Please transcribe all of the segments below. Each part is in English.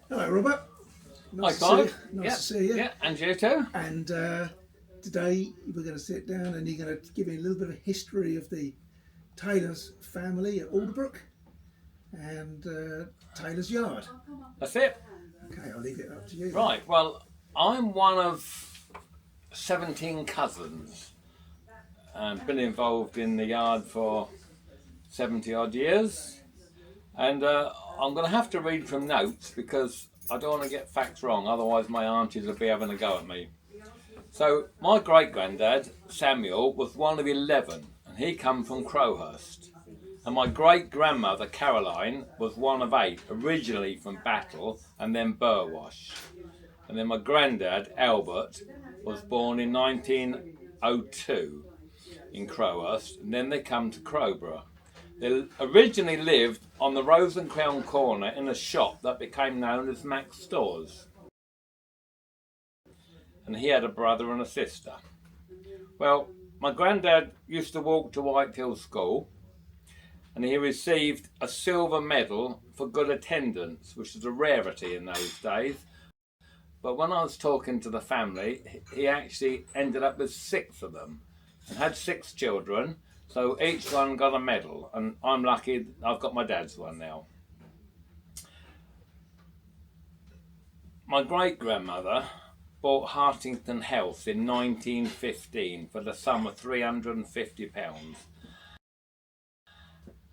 Hello, Robert. Hi, Nice to see you. Clive. Nice Yeah, to see you. yeah, and you too. And today we're going to sit down and you're going to give me a little bit of history of the Taylor's family at Alderbrook and Taylor's Yard. That's it. Okay, I'll leave it up to you. Right. Well, I'm one of 17 cousins, and been involved in the yard for 70 odd years. And I'm going to have to read from notes because I don't want to get facts wrong. Otherwise, my aunties will be having a go at me. So, my great granddad Samuel was one of 11, and he come from Crowhurst. And my great grandmother Caroline was one of 8, originally from Battle and then Burwash. And then my granddad Albert was born in 1902 in Crowhurst, and then they come to Crowborough. They originally lived on the Rose and Crown corner in a shop that became known as Mac's Stores. And he had a brother and a sister. Well, my granddad used to walk to Whitehill School, and he received a silver medal for good attendance, which was a rarity in those days. But when I was talking to the family, he actually ended up with 6 of them and had 6 children, so each one got a medal, and I'm lucky I've got my dad's one now. My great-grandmother bought Hartington House in 1915 for the sum of £350.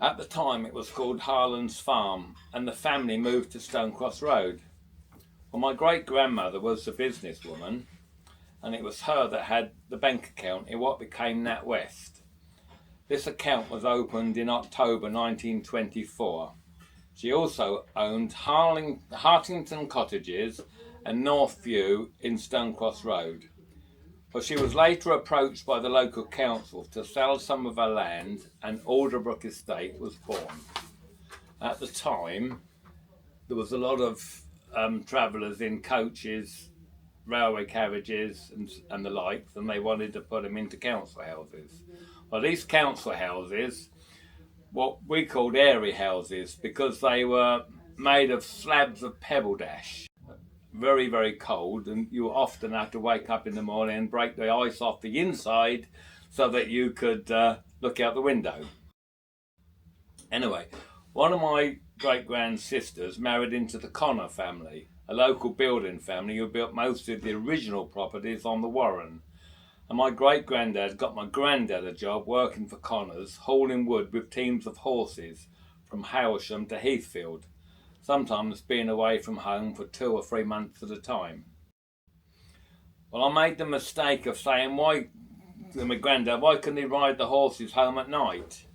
At the time it was called Harlands Farm, and the family moved to Stonecross Road. Well, my great-grandmother was a businesswoman, and it was her that had the bank account in what became NatWest. This account was opened in October 1924. She also owned Hartington Cottages and Northview in Stonecross Road. But she was later approached by the local council to sell some of her land, and Alderbrook Estate was born. At the time, there was a lot of travellers in coaches, railway carriages and the likes, and they wanted to put them into council houses. Well, these council houses, what we called airy houses, because they were made of slabs of pebble dash, very, very cold, and you often have to wake up in the morning and break the ice off the inside so that you could look out the window. Anyway, one of my great-grand sisters married into the Connor family, a local building family who built most of the original properties on the Warren. And my great-granddad got my granddad a job working for Connors, hauling wood with teams of horses from Hailsham to Heathfield, sometimes being away from home for 2 or 3 months at a time. Well, I made the mistake of saying, why couldn't he ride the horses home at night?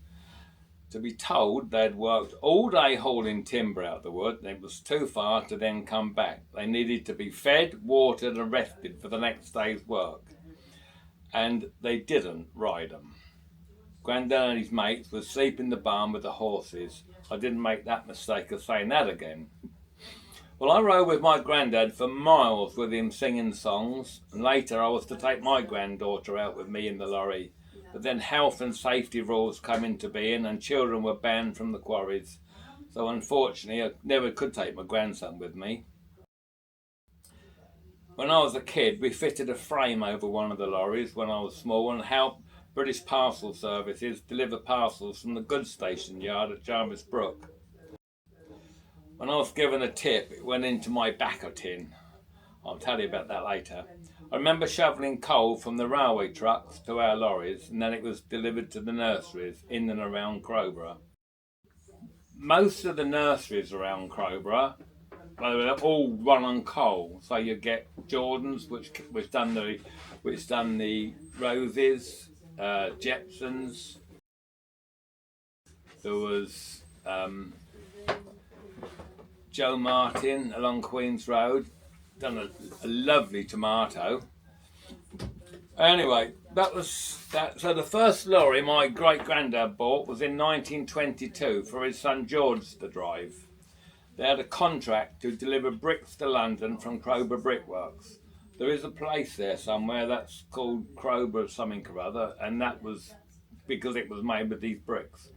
To be told they'd worked all day hauling timber out the wood, and it was too far to then come back. They needed to be fed, watered and rested for the next day's work. And they didn't ride them. Grandad and his mates would sleep in the barn with the horses. I didn't make that mistake of saying that again. Well, I rode with my granddad for miles with him singing songs, and later I was to take my granddaughter out with me in the lorry. But then health and safety rules come into being, and children were banned from the quarries. So unfortunately I never could take my grandson with me. When I was a kid, we fitted a frame over one of the lorries when I was small and helped British Parcel Services deliver parcels from the goods station yard at Jarvis Brook. When I was given a tip, it went into my backer tin. I'll tell you about that later. I remember shovelling coal from the railway trucks to our lorries, and then it was delivered to the nurseries in and around Crowborough. Most of the nurseries around Crowborough, well, they're all run on coal. So you get Jordan's, which done the Roses, Jepson's. There was Joe Martin along Queen's Road, done a lovely tomato. Anyway, that was that. So the first lorry my great granddad bought was in 1922 for his son George to drive. They had a contract to deliver bricks to London from Crowborough Brickworks. There is a place there somewhere that's called Crowborough something or other, and that was because it was made with these bricks.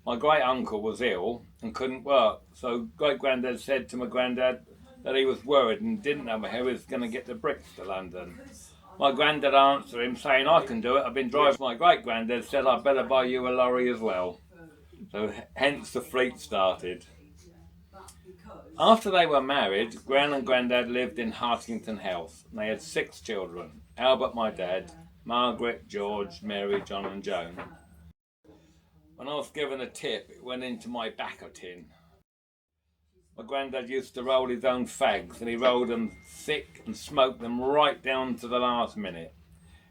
My great uncle was ill and couldn't work, so great granddad said to my granddad, that he was worried and didn't know how he was going to get the bricks to London. My granddad answered him saying, I can do it, I've been driving. My great granddad said, I'd better buy you a lorry as well. So hence the fleet started. After they were married, Gran and Grandad lived in Hartington House, and they had 6 children. Albert, my dad, Margaret, George, Mary, John and Joan. When I was given a tip, it went into my backer tin. My granddad used to roll his own fags, and he rolled them thick and smoked them right down to the last minute.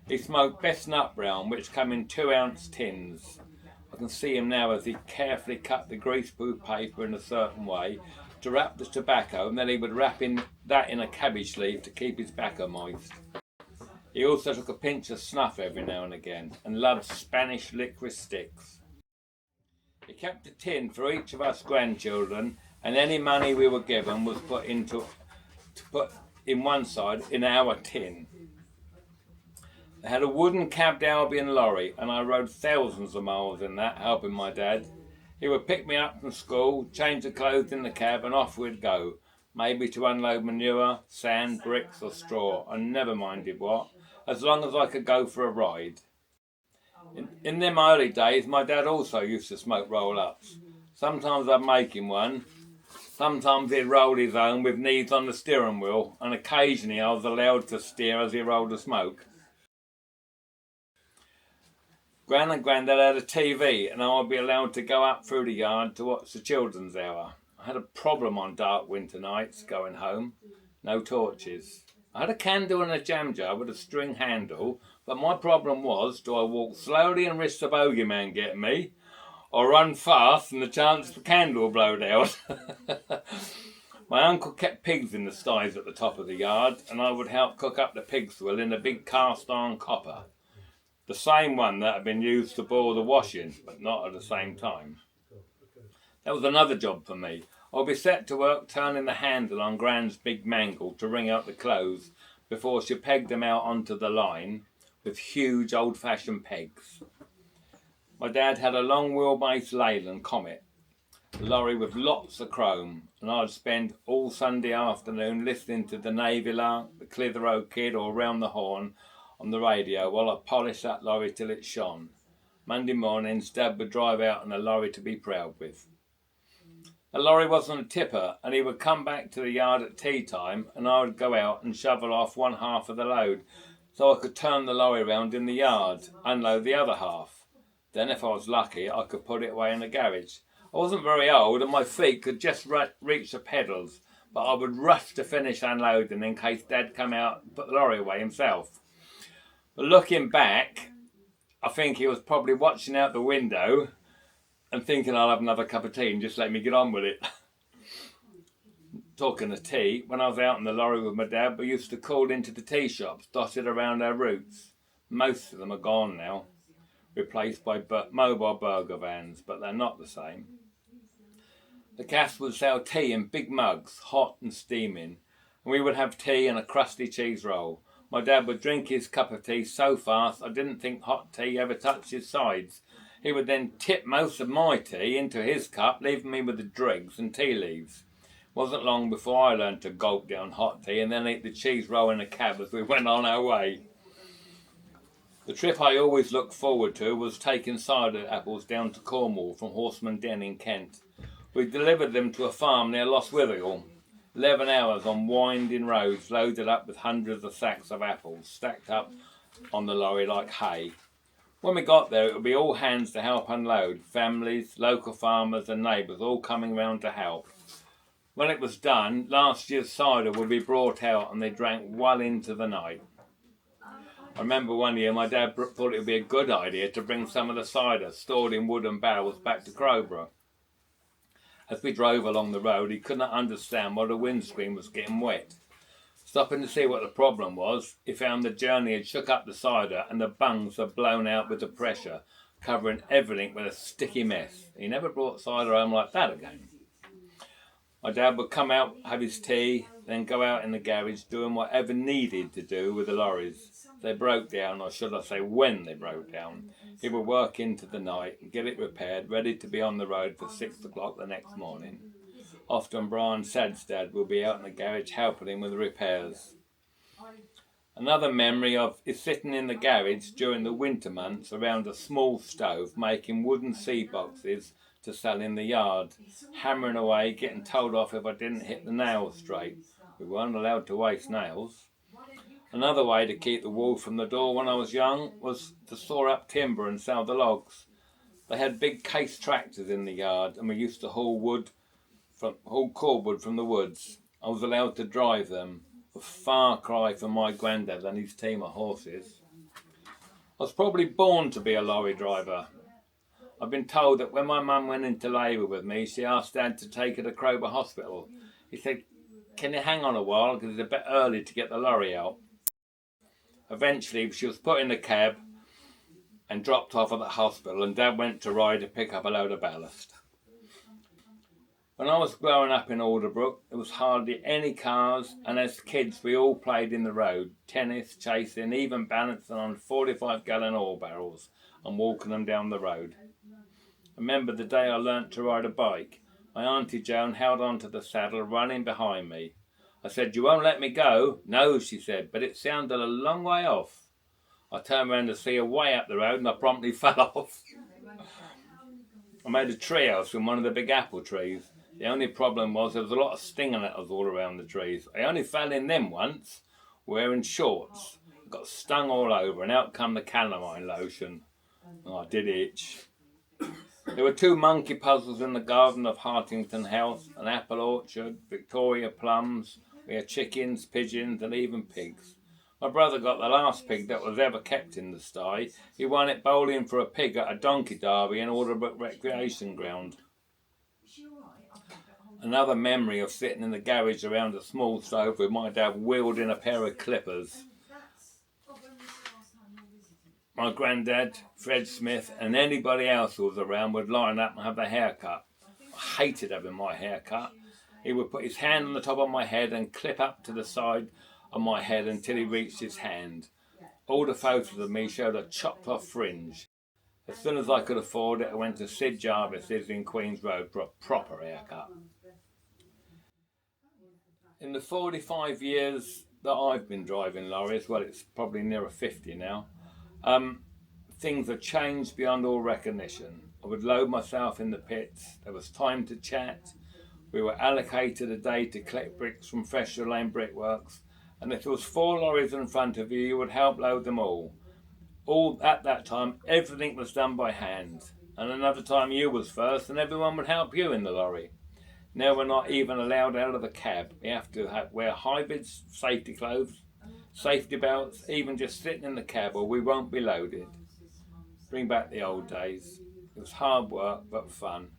He smoked best nut brown, which come in 2-ounce tins. I can see him now as he carefully cut the greaseproof paper in a certain way to wrap the tobacco, and then he would wrap that in a cabbage leaf to keep his tobacco moist. He also took a pinch of snuff every now and again, and loved Spanish licorice sticks. He kept a tin for each of us grandchildren, and any money we were given was put in one side in our tin. They had a wooden cabbed Albion lorry, and I rode thousands of miles in that, helping my dad. He would pick me up from school, change the clothes in the cab, and off we'd go, maybe to unload manure, sand, bricks or straw, I never minded what, as long as I could go for a ride. In them early days, my dad also used to smoke roll-ups. Sometimes I'd make him one, sometimes he'd roll his own with knees on the steering wheel, and occasionally I was allowed to steer as he rolled the smoke. Gran and Grandad had a TV, and I would be allowed to go up through the yard to watch the children's hour. I had a problem on dark winter nights going home. No torches. I had a candle and a jam jar with a string handle, but my problem was, do I walk slowly and risk the bogeyman getting me, or run fast and the chance the candle blowed out? My uncle kept pigs in the sties at the top of the yard, and I would help cook up the pig swill in a big cast-iron copper. The same one that had been used to boil the washing, but not at the same time. That was another job for me. I'll be set to work turning the handle on Gran's big mangle to wring out the clothes before she pegged them out onto the line with huge old-fashioned pegs. My dad had a long wheelbase Leyland Comet, a lorry with lots of chrome, and I'd spend all Sunday afternoon listening to the Navy Lark, the Clitheroe Kid or Round the Horn on the radio while I polished that lorry till it shone. Monday mornings, Dad would drive out on a lorry to be proud with. The lorry wasn't a tipper, and he would come back to the yard at tea time, and I would go out and shovel off one half of the load, so I could turn the lorry round in the yard, unload the other half. Then, if I was lucky, I could put it away in the garage. I wasn't very old, and my feet could just reach the pedals, but I would rush to finish unloading in case Dad come out and put the lorry away himself. But looking back, I think he was probably watching out the window and thinking I'll have another cup of tea and just let me get on with it. Talking of tea, when I was out in the lorry with my dad, we used to call into the tea shops dotted around our routes. Most of them are gone now, replaced by mobile burger vans, but they're not the same. The cast would sell tea in big mugs, hot and steaming, and we would have tea and a crusty cheese roll. My dad would drink his cup of tea so fast I didn't think hot tea ever touched his sides. He would then tip most of my tea into his cup, leaving me with the dregs and tea leaves. It wasn't long before I learned to gulp down hot tea and then eat the cheese roll in a cab as we went on our way. The trip I always looked forward to was taking cider apples down to Cornwall from Horseman Den in Kent. We delivered them to a farm near Lostwithiel. 11 hours on winding roads loaded up with hundreds of sacks of apples stacked up on the lorry like hay. When we got there, it would be all hands to help unload, families, local farmers and neighbours all coming round to help. When it was done, last year's cider would be brought out and they drank well into the night. I remember one year my dad thought it would be a good idea to bring some of the cider stored in wooden barrels back to Crowborough. As we drove along the road, he could not understand why the windscreen was getting wet. Stopping to see what the problem was, he found the journey had shook up the cider and the bungs had blown out with the pressure, covering everything with a sticky mess. He never brought cider home like that again. My dad would come out, have his tea, then go out in the garage doing whatever needed to do with the lorries. They broke down, or should I say when they broke down. He would work into the night and get it repaired, ready to be on the road for 6 o'clock the next morning. Often Brian Sad's dad will be out in the garage helping him with the repairs. Another memory is sitting in the garage during the winter months around a small stove making wooden sea boxes to sell in the yard, hammering away, getting told off if I didn't hit the nails straight. We weren't allowed to waste nails. Another way to keep the wool from the door when I was young was to saw up timber and sell the logs. They had big case tractors in the yard and we used to haul cordwood from the woods. I was allowed to drive them, a far cry from my granddad and his team of horses. I was probably born to be a lorry driver. I've been told that when my mum went into labour with me, she asked Dad to take her to Crowborough Hospital. He said, "Can you hang on a while because it's a bit early to get the lorry out?" Eventually she was put in a cab and dropped off at the hospital and Dad went to ride to pick up a load of ballast. When I was growing up in Alderbrook, there was hardly any cars, and as kids we all played in the road, tennis, chasing, even balancing on 45-gallon oil barrels and walking them down the road. I remember the day I learnt to ride a bike. My Auntie Joan held onto the saddle, running behind me. I said, "You won't let me go?" "No," she said, but it sounded a long way off. I turned around to see her way up the road and I promptly fell off. I made a treehouse from one of the big apple trees. The only problem was there was a lot of stinging nettles all around the trees. I only fell in them once, wearing shorts. I got stung all over and out come the calamine lotion. Oh, I did itch. There were 2 monkey puzzles in the garden of Hartington House, an apple orchard, Victoria plums. We had chickens, pigeons and even pigs. My brother got the last pig that was ever kept in the sty. He won it bowling for a pig at a donkey derby in Alderbrook Recreation Ground. Another memory of sitting in the garage around a small stove with my dad wielding a pair of clippers. My granddad, Fred Smith, and anybody else who was around would line up and have their hair cut. I hated having my hair cut. He would put his hand on the top of my head and clip up to the side of my head until he reached his hand. All the photos of me showed a chopped off fringe. As soon as I could afford it, I went to Sid Jarvis's in Queen's Road for a proper haircut. In the 45 years that I've been driving lorries, well, it's probably nearer 50 now, things have changed beyond all recognition. I would load myself in the pits. There was time to chat. We were allocated a day to collect bricks from Freshfield Lane Brickworks, and if there was 4 lorries in front of you, you would help load them all. At that time, everything was done by hand, and another time you was first, and everyone would help you in the lorry. Now we're not even allowed out of the cab. We have to wear high vis safety clothes, safety belts, even just sitting in the cab, or we won't be loaded. Bring back the old days. It was hard work, but fun.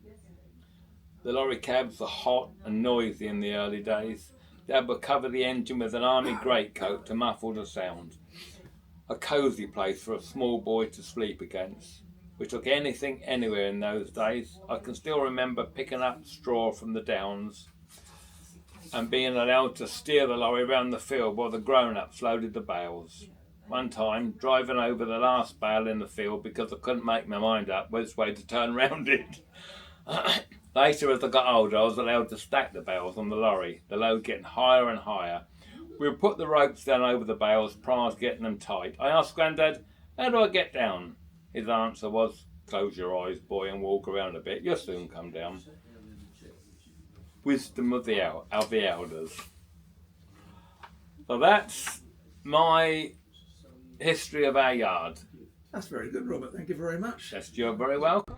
The lorry cabs were hot and noisy in the early days. Dad would cover the engine with an army greatcoat to muffle the sound. A cosy place for a small boy to sleep against. We took anything anywhere in those days. I can still remember picking up straw from the downs and being allowed to steer the lorry around the field while the grown-ups loaded the bales. One time, driving over the last bale in the field because I couldn't make my mind up which way to turn round it. Later, as I got older, I was allowed to stack the bales on the lorry, the load getting higher and higher. We would put the ropes down over the bales prior to getting them tight. I asked Grandad, "How do I get down?" His answer was, "Close your eyes, boy, and walk around a bit. You'll soon come down." Wisdom of the elders. So that's my history of our yard. That's very good, Robert. Thank you very much. You're very welcome.